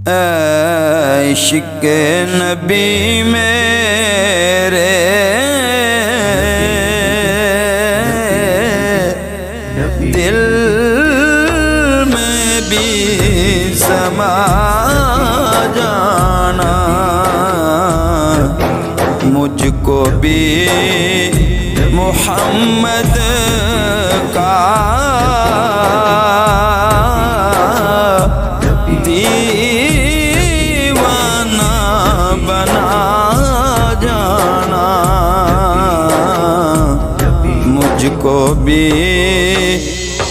عشق نبی میرے دل میں بھی سما جانا، مجھ کو بھی محمد کا دیوانہ بنا جانا، مجھ کو بھی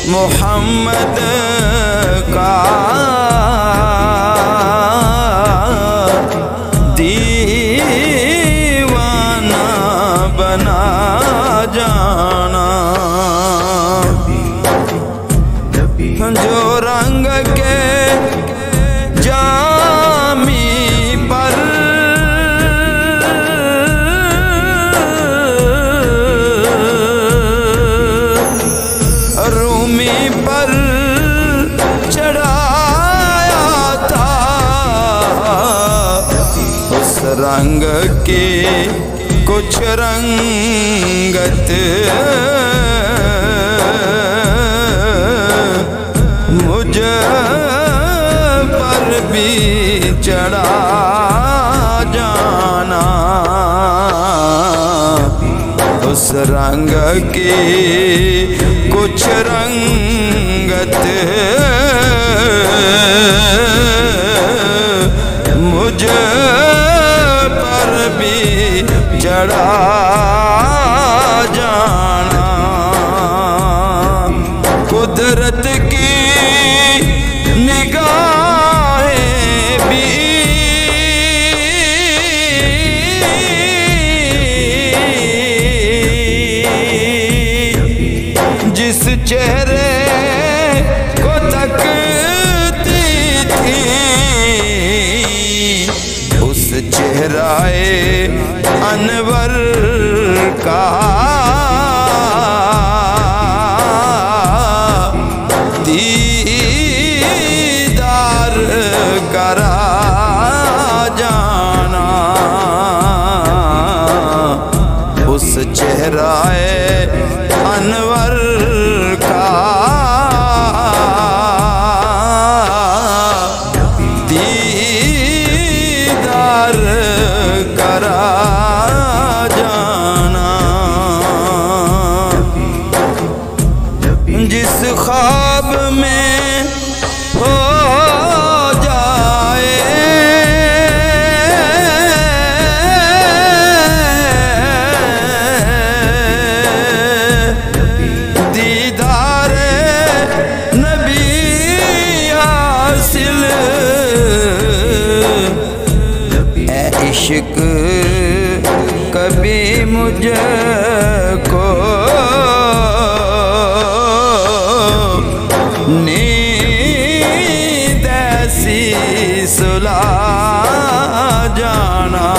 محمد کا دیوانہ بنا جانا، جو رنگ کے جامی پر رومی پر چڑھایا تھا، اس رنگ کی کچھ رنگت مجھ پر بھی چڑھا جانا، اس رنگ کی کچھ رنگت مجھ پر بھی چڑھا جانا، قدرت کی نگاہیں بھی جس چہرے کو تکتی تھی، اس چہرۂ انور کا دیدار کرا جانا، اس چہرۂ انور کا دیدار کرا جانا، جس خواب میں ہو جائے دیدار نبی حاصل، اے عشق کبھی مجھ کو نیند ایسی سلا جانا،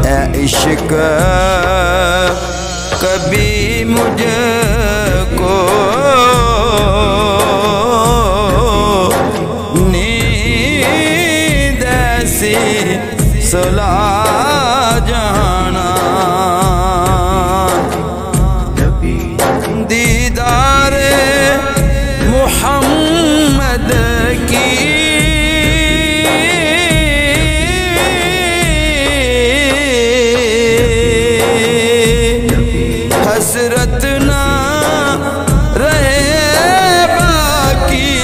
اے عشق کبھی مجھ کو نیند ایسی سلا جانا، دیدار محمد کی حسرت نہ رہے باقی،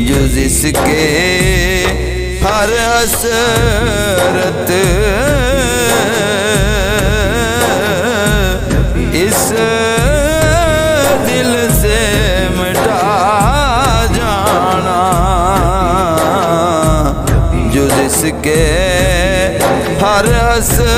جز اس کے ہر حسرت اس دل سے مٹا جانا، جو جس کے ہر حسرت